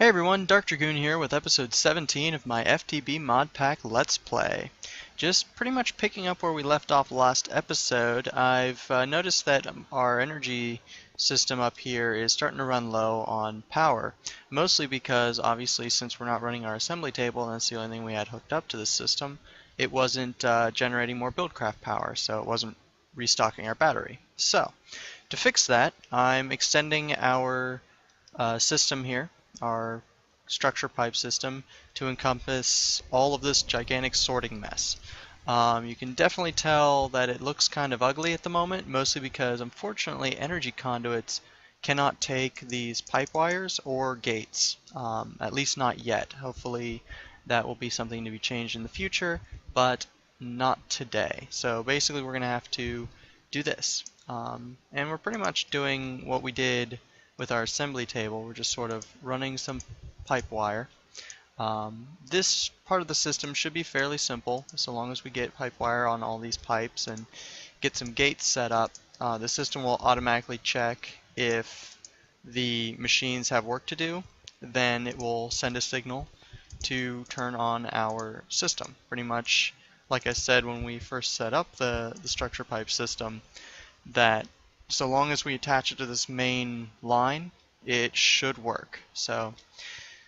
Hey everyone, DarkDragoon here with episode 17 of my FTB Modpack Let's Play. Just pretty much picking up where we left off last episode, I've noticed that our energy system up here is starting to run low on power. Mostly because, obviously, since we're not running our assembly table and that's the only thing we had hooked up to this system, it wasn't generating more buildcraft power, so it wasn't restocking our battery. So, to fix that, I'm extending our system here, our structure pipe system, to encompass all of this gigantic sorting mess. You can definitely tell that it looks kind of ugly at the moment, mostly because unfortunately energy conduits cannot take these pipe wires or gates, at least not yet. Hopefully that will be something to be changed in the future, but not today. So basically we're going to have to do this. And we're pretty much doing what we did with our assembly table. We're just sort of running some pipe wire. This part of the system should be fairly simple, so long as we get pipe wire on all these pipes and get some gates set up. The system will automatically check if the machines have work to do, then it will send a signal to turn on our system. Pretty much like I said when we first set up the structure pipe system, that so long as we attach it to this main line, it should work. So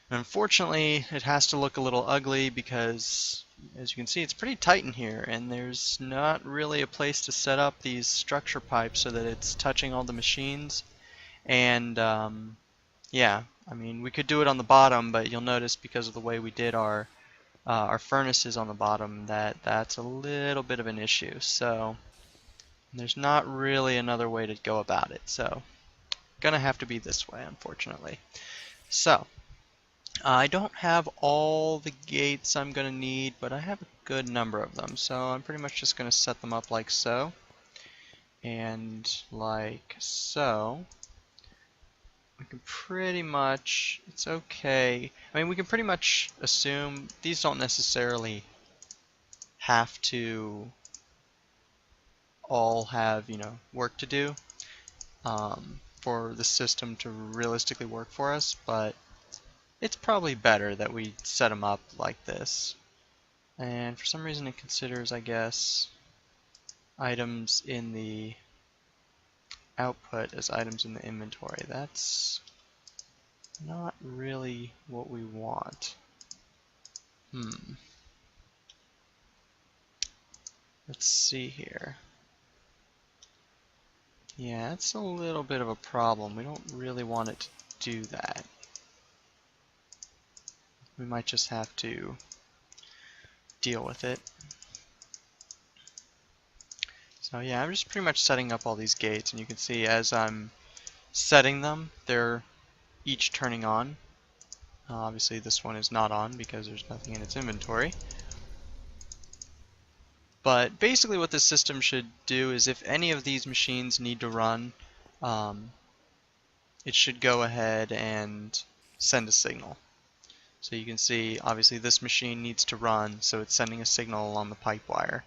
unfortunately it has to look a little ugly because, as you can see, it's pretty tight in here and there's not really a place to set up these structure pipes so that it's touching all the machines. And yeah, I mean, we could do it on the bottom, but you'll notice because of the way we did our furnaces on the bottom that that's a little bit of an issue. So there's not really another way to go about it, so gonna have to be this way, unfortunately. So I don't have all the gates I'm gonna need, but I have a good number of them, so I'm pretty much just gonna set them up like so and like so. We can pretty much, it's okay, I mean, we can pretty much assume these don't necessarily have to all have, work to do for the system to realistically work for us, but it's probably better that we set them up like this. And for some reason it considers, I guess, items in the output as items in the inventory. That's not really what we want. Let's see here. Yeah, it's a little bit of a problem. We don't really want it to do that. We might just have to deal with it. So yeah, I'm just pretty much setting up all these gates, and you can see as I'm setting them, they're each turning on. Obviously this one is not on because there's nothing in its inventory. But basically what this system should do is if any of these machines need to run, it should go ahead and send a signal. So you can see obviously this machine needs to run, so it's sending a signal along the pipe wire,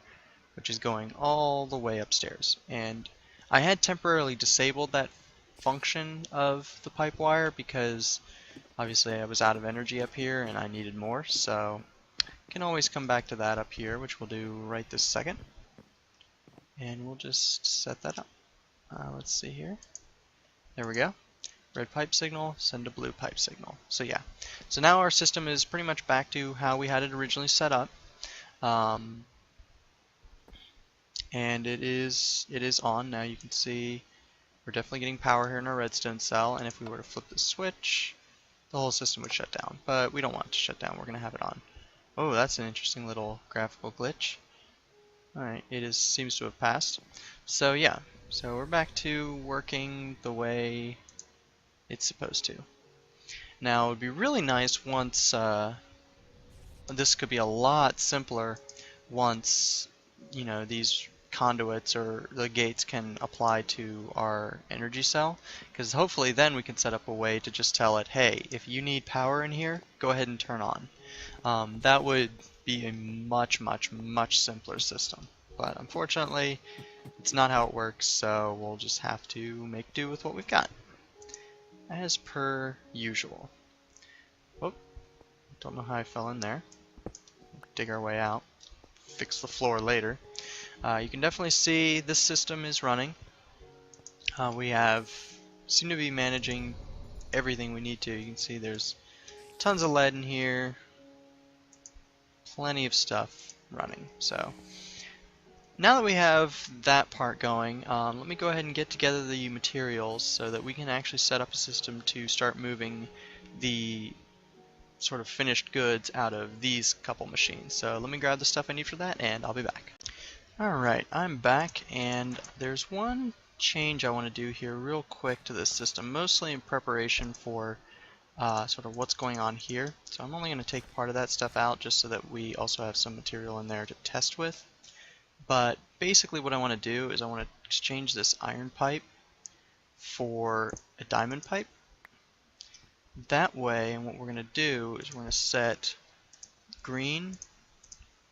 which is going all the way upstairs. And I had temporarily disabled that function of the pipe wire because obviously I was out of energy up here and I needed more, so can always come back to that up here, which we'll do right this second. And we'll just set that up. Let's see here. There we go. Red pipe signal, send a blue pipe signal. So yeah. So now our system is pretty much back to how we had it originally set up. And it is on. Now you can see we're definitely getting power here in our redstone cell, and if we were to flip the switch, the whole system would shut down. But we don't want it to shut down. We're going to have it on. Oh, that's an interesting little graphical glitch. Alright, seems to have passed. So yeah, so we're back to working the way it's supposed to. Now it would be really nice once, this could be a lot simpler once, these conduits or the gates can apply to our energy cell, because hopefully then we can set up a way to just tell it, hey, if you need power in here, go ahead and turn on. That would be a much, much, much simpler system. But unfortunately, it's not how it works, so we'll just have to make do with what we've got, as per usual. Oh, don't know how I fell in there. Dig our way out. Fix the floor later. You can definitely see this system is running. We seem to be managing everything we need to. You can see there's tons of lead in here, plenty of stuff running. So now that we have that part going, let me go ahead and get together the materials so that we can actually set up a system to start moving the sort of finished goods out of these couple machines. So let me grab the stuff I need for that, and I'll be back. Alright, I'm back, and there's one change I want to do here real quick to this system, mostly in preparation for sort of what's going on here. So I'm only going to take part of that stuff out just so that we also have some material in there to test with. But basically what I want to do is I want to exchange this iron pipe for a diamond pipe. That way, and what we're going to do is we're going to set green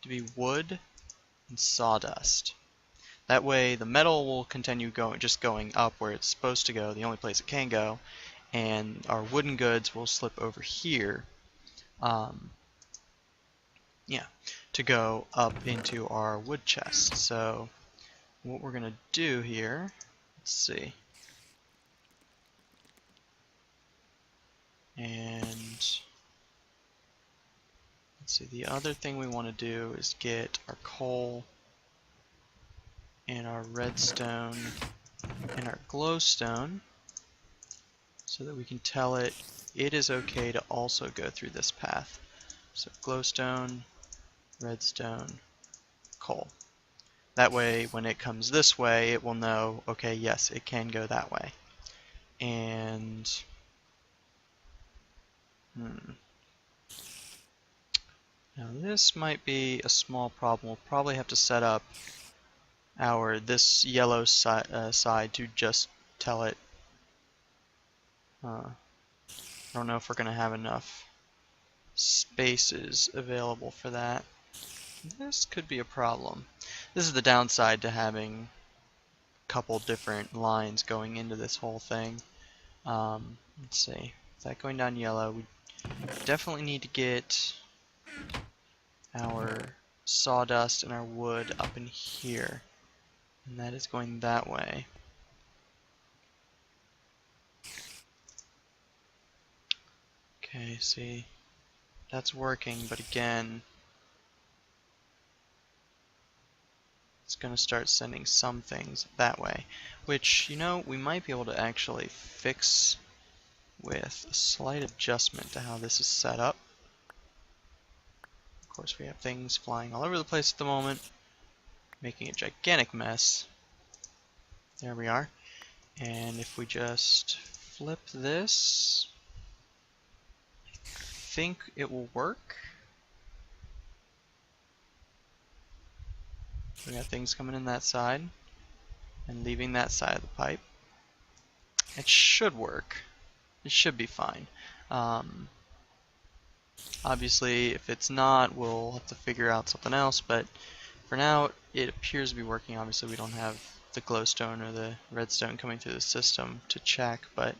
to be wood and sawdust. That way the metal will continue going up where it's supposed to go, the only place it can go, and our wooden goods will slip over here to go up into our wood chest. So what we're going to do here, let's see, and let's see, the other thing we want to do is get our coal and our redstone and our glowstone so that we can tell it is okay to also go through this path. So glowstone, redstone, coal. That way when it comes this way it will know, okay, yes, it can go that way. And now this might be a small problem. We'll probably have to set up this yellow side to just tell it. I don't know if we're going to have enough spaces available for that. This could be a problem. This is the downside to having a couple different lines going into this whole thing. Let's see. Is that going down yellow? We definitely need to get our sawdust and our wood up in here. And that is going that way. Okay, see, that's working, but again, it's going to start sending some things that way, which, you know, we might be able to actually fix with a slight adjustment to how this is set up. Of course, we have things flying all over the place at the moment, making a gigantic mess. There we are. And if we just flip this, I think it will work. We got things coming in that side and leaving that side of the pipe. It should work. It should be fine. Obviously, if it's not, we'll have to figure out something else, but for now, it appears to be working. Obviously, we don't have the glowstone or the redstone coming through the system to check, but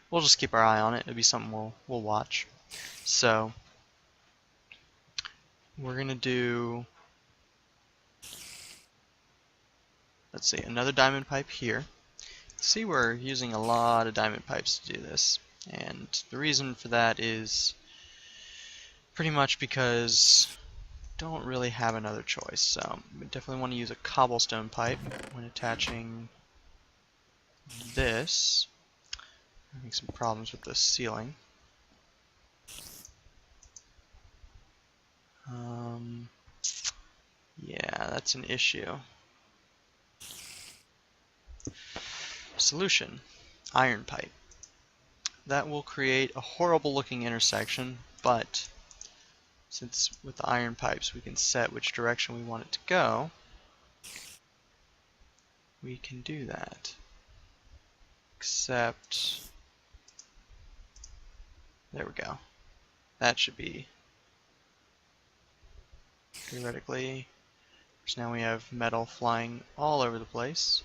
we'll just keep our eye on it. It'll be something we'll watch. So we're gonna do, let's see, another diamond pipe here. See, we're using a lot of diamond pipes to do this, and the reason for that is pretty much because we don't really have another choice. So we definitely want to use a cobblestone pipe when attaching this. Having some problems with the ceiling. Yeah, that's an issue. Solution: iron pipe. That will create a horrible looking intersection, but since with the iron pipes we can set which direction we want it to go, we can do that. Except, there we go. That should be theoretically. So now we have metal flying all over the place.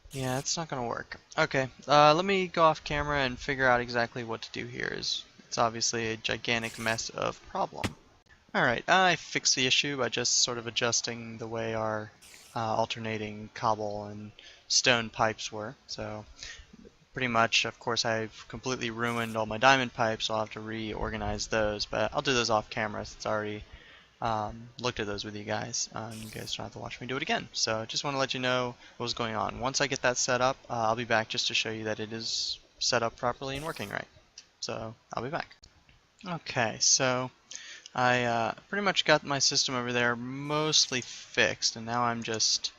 Yeah, it's not gonna work. Okay, let me go off camera and figure out exactly what to do here. Is it's obviously a gigantic mess of problem. Alright, I fixed the issue by just sort of adjusting the way our alternating cobble and stone pipes were. So pretty much, of course, I've completely ruined all my diamond pipes, so I'll have to reorganize those, but I'll do those off camera since I already looked at those with you guys. You guys don't have to watch me do it again. So I just want to let you know what was going on. Once I get that set up, I'll be back just to show you that it is set up properly and working right. So I'll be back. Okay, so I pretty much got my system over there mostly fixed, and now I'm just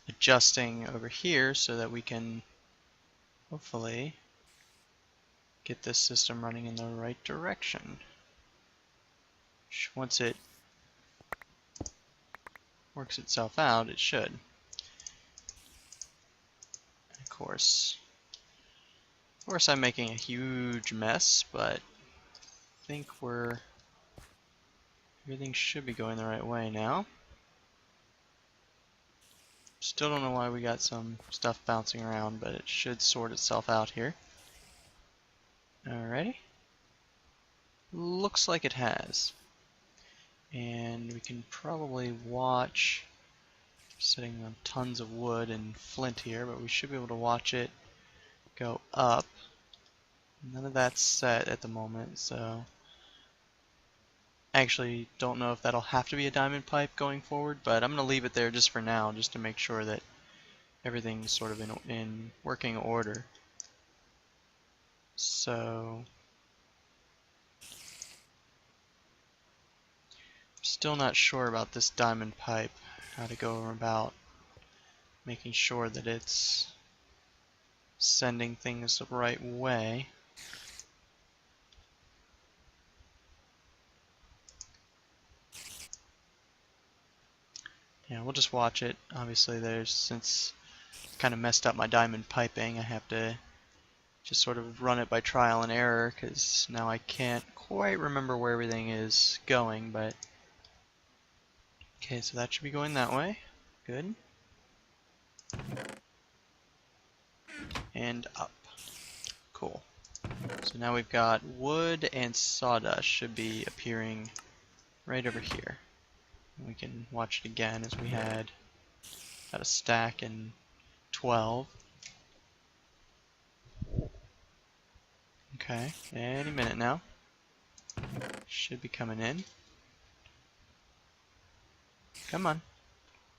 adjusting over here so that we can hopefully get this system running in the right direction. Once it works itself out, it should. Of course, I'm making a huge mess, but I think everything should be going the right way now. Still don't know why we got some stuff bouncing around, but it should sort itself out here. Alrighty. Looks like it has. And we can probably watch, sitting on tons of wood and flint here, but we should be able to watch it go up. None of that's set at the moment, so I actually don't know if that'll have to be a diamond pipe going forward, but I'm going to leave it there just for now, just to make sure that everything's sort of in working order. So still not sure about this diamond pipe, how to go about making sure that it's sending things the right way. Yeah, we'll just watch it. Obviously since it's kind of messed up my diamond piping, I have to just sort of run it by trial and error, because now I can't quite remember where everything is going, but okay, so that should be going that way. Good. And up. Cool. So now we've got wood and sawdust should be appearing right over here. We can watch it again as we had a stack in 12. Okay, any minute now. Should be coming in. Come on.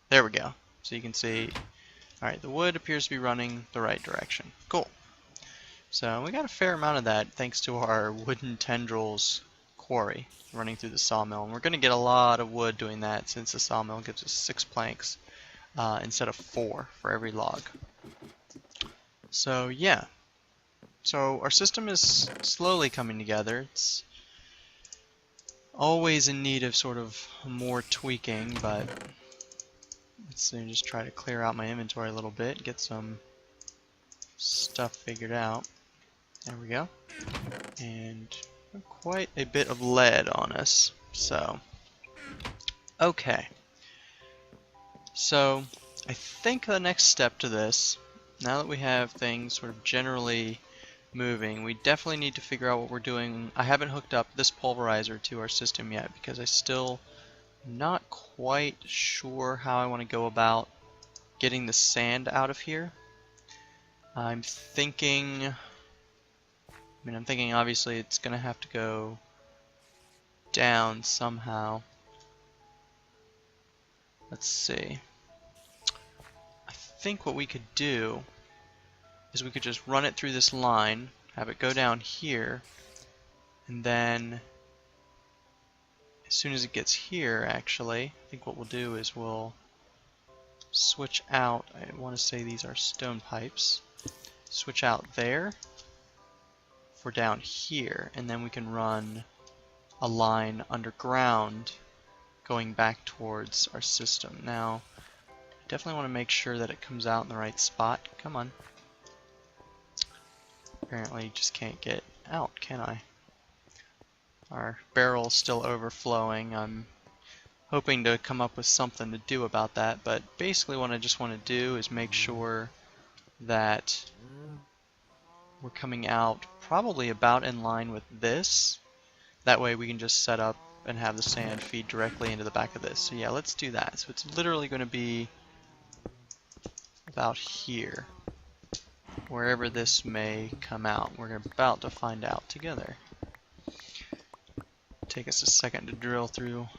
There we go. So you can see, alright, the wood appears to be running the right direction. Cool. So we got a fair amount of that thanks to our wooden tendrils quarry running through the sawmill, and we're going to get a lot of wood doing that since the sawmill gives us 6 planks instead of 4 for every log. So yeah, so our system is slowly coming together. It's always in need of sort of more tweaking, but let's just try to clear out my inventory a little bit, get some stuff figured out. There we go. And quite a bit of lead on us. So, okay. So, I think the next step to this, now that we have things sort of generally moving, we definitely need to figure out what we're doing. I haven't hooked up this pulverizer to our system yet because I still not quite sure how I want to go about getting the sand out of here. I'm thinking obviously it's going to have to go down somehow. Let's see. I think what we could do is we could just run it through this line, have it go down here, and then as soon as it gets here, actually, I think what we'll do is we'll switch out, I want to say these are stone pipes, switch out there for down here, and then we can run a line underground going back towards our system. Now, I definitely want to make sure that it comes out in the right spot. Come on. Apparently you just can't get out, can I? Our barrel's still overflowing. I'm hoping to come up with something to do about that, but basically what I just want to do is make sure that we're coming out probably about in line with this. That way we can just set up and have the sand feed directly into the back of this. So yeah, let's do that. So it's literally going to be about here, wherever this may come out. We're about to find out together. Take us a second to drill through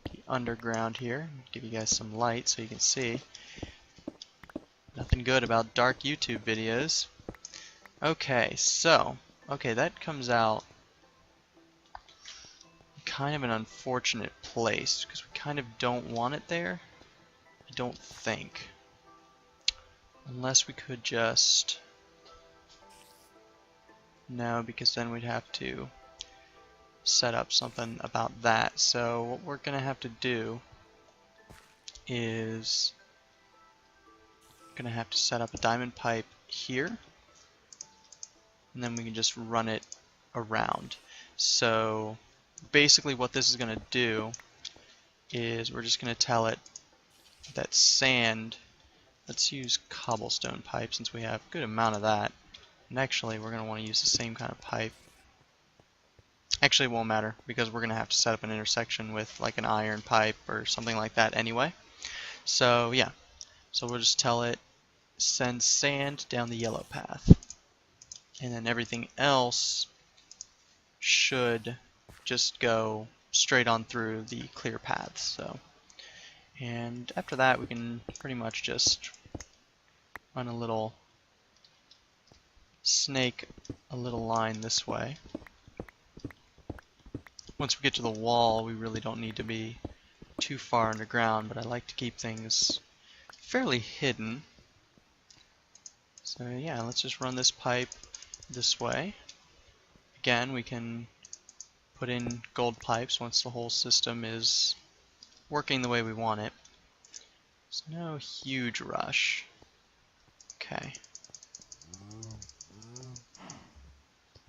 the underground here, give you guys some light so you can see. Nothing good about dark YouTube videos. Okay, so, that comes out kind of an unfortunate place, because we kind of don't want it there, I don't think. Unless we could just... No, because then we'd have to set up something about that. So what we're going to have to do is going to have to set up a diamond pipe here, and then we can just run it around. So basically what this is going to do is we're just going to tell it that sand, let's use cobblestone pipe since we have a good amount of that, and actually we're going to want to use the same kind of pipe. Actually, it won't matter because we're going to have to set up an intersection with like an iron pipe or something like that anyway. So yeah, so we'll just tell it send sand down the yellow path, and then everything else should just go straight on through the clear paths. So, and after that we can pretty much just run a little snake, a little line this way. Once we get to the wall, we really don't need to be too far underground, but I like to keep things fairly hidden. So yeah, let's just run this pipe this way. Again, we can put in gold pipes once the whole system is working the way we want it. There's no huge rush. Okay.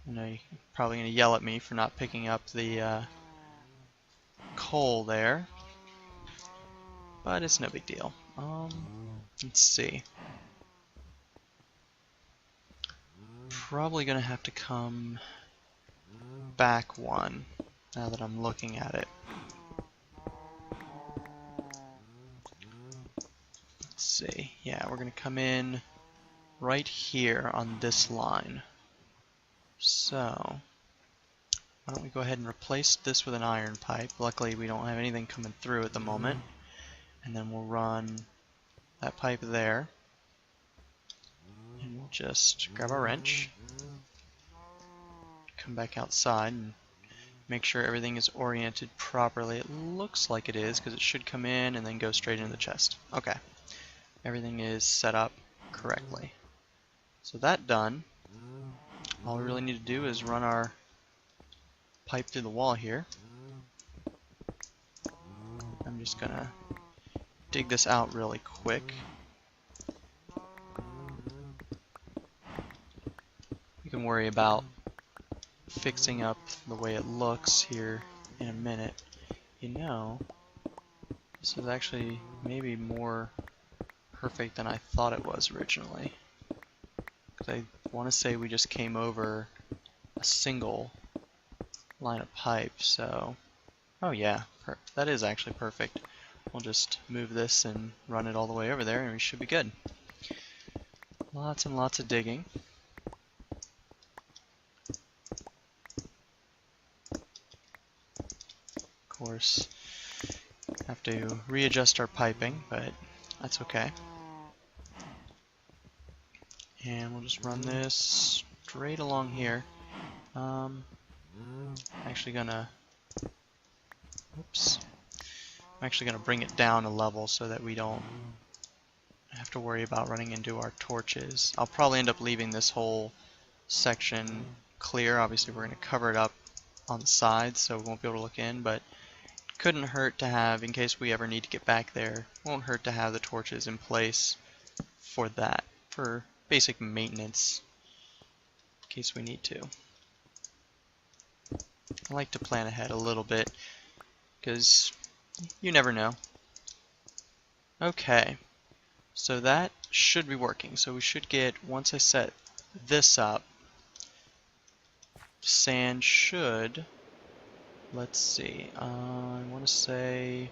I know you're probably going to yell at me for not picking up the coal there, but it's no big deal. Let's see. Probably going to have to come back one now that I'm looking at it. Let's see. Yeah, we're going to come in right here on this line. So, why don't we go ahead and replace this with an iron pipe. Luckily we don't have anything coming through at the moment. And then we'll run that pipe there. And we'll just grab our wrench, come back outside and make sure everything is oriented properly. It looks like it is because it should come in and then go straight into the chest. Okay, everything is set up correctly. So that done. All we really need to do is run our pipe through the wall here. I'm just gonna dig this out really quick. You can worry about fixing up the way it looks here in a minute. You know, this is actually maybe more perfect than I thought it was originally. Because I want to say we just came over a single line of pipe, so... Oh yeah, that is actually perfect. We'll just move this and run it all the way over there and we should be good. Lots and lots of digging. Of course, have to readjust our piping, but that's okay. And we'll just run this straight along here. I'm actually gonna bring it down a level so that we don't have to worry about running into our torches. I'll probably end up leaving this whole section clear. Obviously we're going to cover it up on the sides so we won't be able to look in, but it couldn't hurt to have, in case we ever need to get back there, it won't hurt to have the torches in place for that, for basic maintenance in case we need to. I like to plan ahead a little bit because you never know. Okay, so that should be working. So we should get, once I set this up, sand should, let's see, I want to say,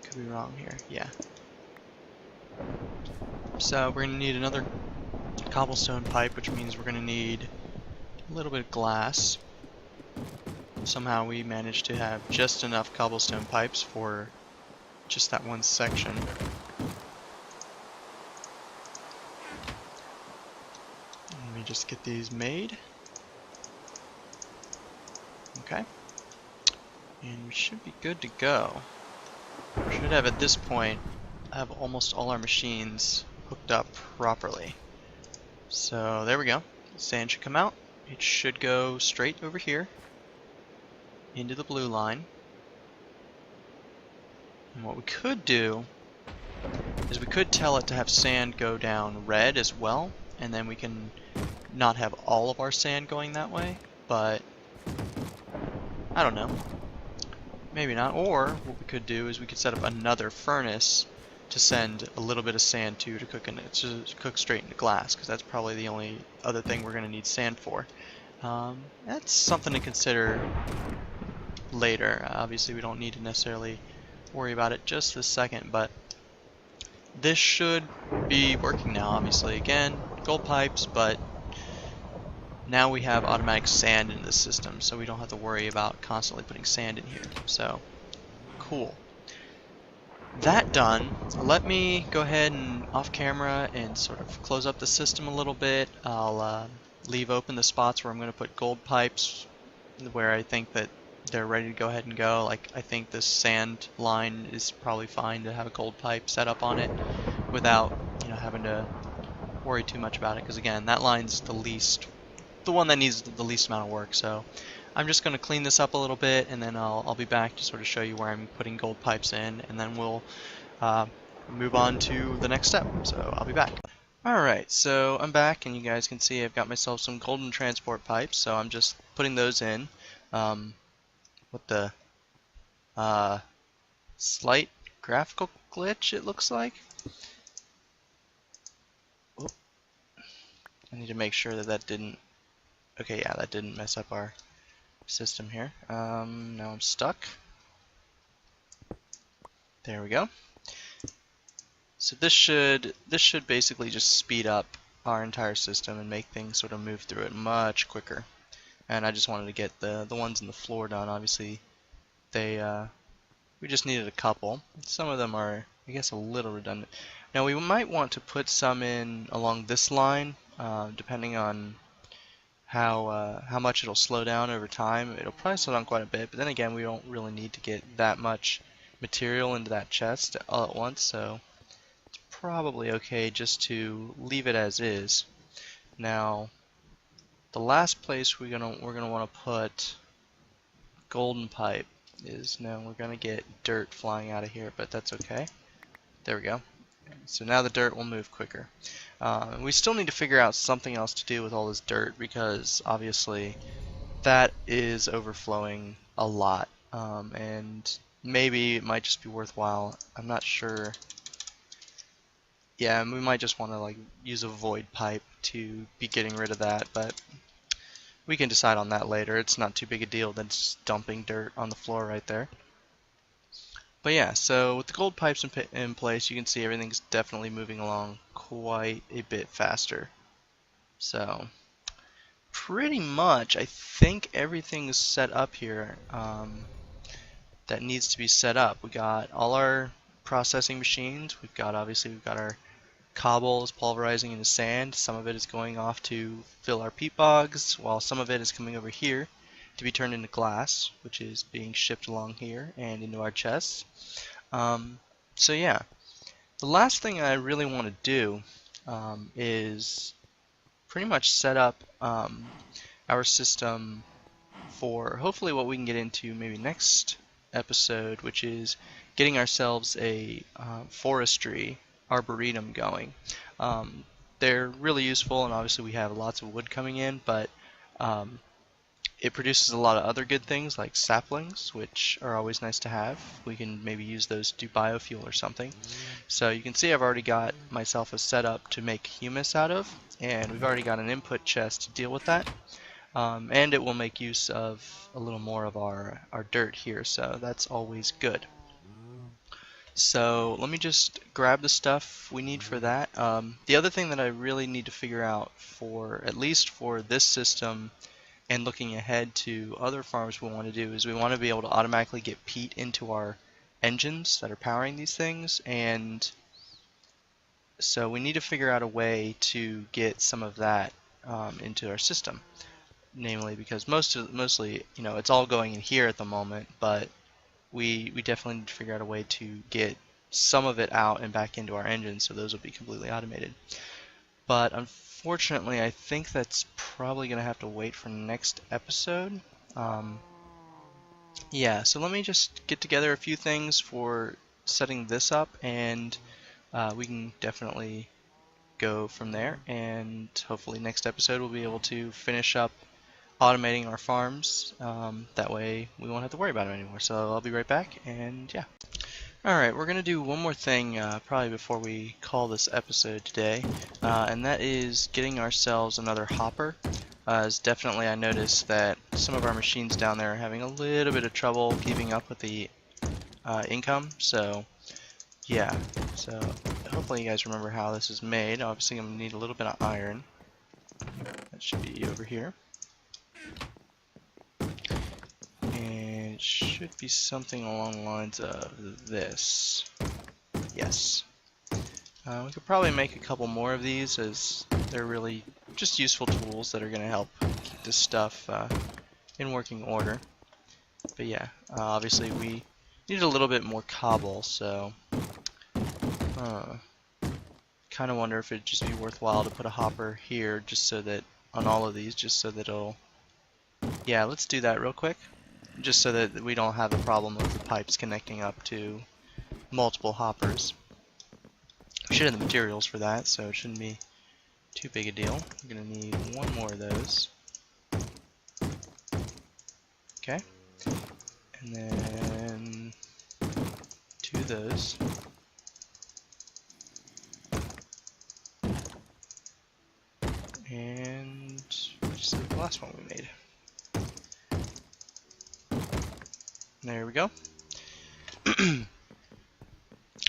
could be wrong here, yeah. So we're going to need another cobblestone pipe, which means we're going to need a little bit of glass. Somehow we managed to have just enough cobblestone pipes for just that one section. Let me just get these made. Okay. And we should be good to go. We should have, at this point, have almost all our machines hooked up properly. So there we go. Sand should come out. It should go straight over here into the blue line. And what we could do is we could tell it to have sand go down red as well, and then we can not have all of our sand going that way, but I don't know. Maybe not. Or what we could do is we could set up another furnace to send a little bit of sand to cook in it, to cook straight into glass, because that's probably the only other thing we're going to need sand for. That's something to consider later. Obviously we don't need to necessarily worry about it just this second, but this should be working now. Obviously, again, gold pipes, but now we have automatic sand in the system, so we don't have to worry about constantly putting sand in here. So, cool. That done, let me go ahead and off camera and sort of close up the system a little bit. I'll leave open the spots where I'm going to put gold pipes, where I think that they're ready to go ahead and go. Like, I think this sand line is probably fine to have a gold pipe set up on it without, you know, having to worry too much about it, because again, that line's the one that needs the least amount of work. So I'm just going to clean this up a little bit, and then I'll be back to sort of show you where I'm putting gold pipes in, and then we'll move on to the next step. So I'll be back. Alright, so I'm back, and you guys can see I've got myself some golden transport pipes, so I'm just putting those in. What the slight graphical glitch it looks like. Oh, I need to make sure that that didn't. Okay, yeah, that didn't mess up our system here. Now I'm stuck. There we go. So this should basically just speed up our entire system and make things sort of move through it much quicker. And I just wanted to get the ones in the floor done. Obviously, we just needed a couple. Some of them are, I guess, a little redundant. Now we might want to put some in along this line, depending on how much it'll slow down over time. It'll probably slow down quite a bit, but then again, we don't really need to get that much material into that chest all at once, so it's probably okay just to leave it as is. Now, the last place we're gonna want to put golden pipe is, now we're gonna get dirt flying out of here, but that's okay. There we go. So now the dirt will move quicker. We still need to figure out something else to do with all this dirt, because obviously that is overflowing a lot, and maybe it might just be worthwhile. I'm not sure. Yeah, we might just want to like use a void pipe to be getting rid of that, but we can decide on that later. It's not too big a deal than just dumping dirt on the floor right there. But yeah, so with the gold pipes in place, you can see everything's definitely moving along quite a bit faster. So pretty much, I think everything's set up here that needs to be set up. We got all our processing machines. We've got our cobble is pulverizing into sand. Some of it is going off to fill our peat bogs, while some of it is coming over here to be turned into glass, which is being shipped along here and into our chests. So yeah, the last thing I really want to do is pretty much set up our system for hopefully what we can get into maybe next episode, which is getting ourselves a forestry arboretum going. They're really useful, and obviously we have lots of wood coming in, but it produces a lot of other good things like saplings, which are always nice to have. We can maybe use those to do biofuel or something. So you can see I've already got myself a setup to make humus out of, and we've already got an input chest to deal with that. And it will make use of a little more of our dirt here, so that's always good. So let me just grab the stuff we need for that. The other thing that I really need to figure out for, at least for this system, and looking ahead to other farms we want to do, is we want to be able to automatically get peat into our engines that are powering these things, and so we need to figure out a way to get some of that into our system. Namely, because mostly, you know, it's all going in here at the moment, but we definitely need to figure out a way to get some of it out and back into our engines, so those will be completely automated. But unfortunately, I think that's probably going to have to wait for next episode. Yeah, so let me just get together a few things for setting this up, and we can definitely go from there, and hopefully next episode we'll be able to finish up automating our farms. That way we won't have to worry about it anymore. So I'll be right back, and yeah. Alright, we're going to do one more thing probably before we call this episode today, and that is getting ourselves another hopper. As definitely I noticed that some of our machines down there are having a little bit of trouble keeping up with the income, so yeah. So hopefully you guys remember how this is made. Obviously I'm going to need a little bit of iron. That should be over here. And it should be something along the lines of this. Yes. We could probably make a couple more of these, as they're really just useful tools that are going to help keep this stuff in working order. But yeah, obviously we need a little bit more cobble, so kind of wonder if it'd just be worthwhile to put a hopper here, just so that on all of these, just so that it'll. Yeah, let's do that real quick, just so that we don't have a problem with the pipes connecting up to multiple hoppers. We should have the materials for that, so it shouldn't be too big a deal. We're going to need one more of those. Okay. And then two of those. And just like the last one we made. There we go.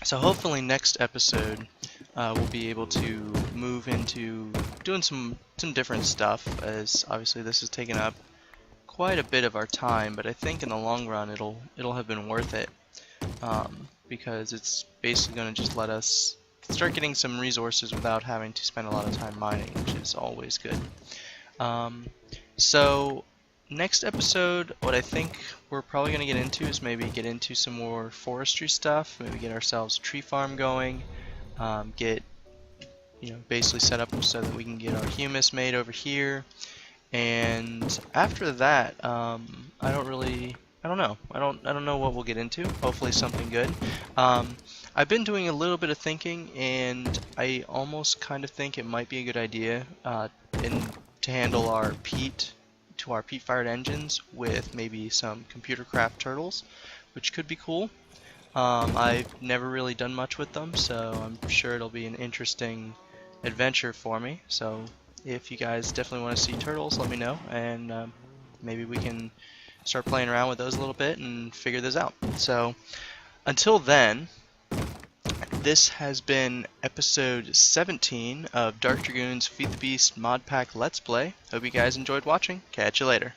So hopefully next episode we'll be able to move into doing some different stuff, as obviously this has taken up quite a bit of our time, but I think in the long run it'll have been worth it, because it's basically going to just let us start getting some resources without having to spend a lot of time mining, which is always good. So next episode, what I think we're probably going to get into is maybe get into some more forestry stuff, maybe get ourselves a tree farm going, get, you know, basically set up so that we can get our humus made over here, and after that, I don't know what we'll get into. Hopefully something good. I've been doing a little bit of thinking, and I almost kind of think it might be a good idea to handle our peat to our peat-fired engines with maybe some computer craft turtles, which could be cool. I've never really done much with them, so I'm sure it'll be an interesting adventure for me. So if you guys definitely want to see turtles, let me know, and maybe we can start playing around with those a little bit and figure this out. So until then, this has been episode 17 of DarkDragoon's Feed the Beast Mod Pack Let's Play. Hope you guys enjoyed watching. Catch you later.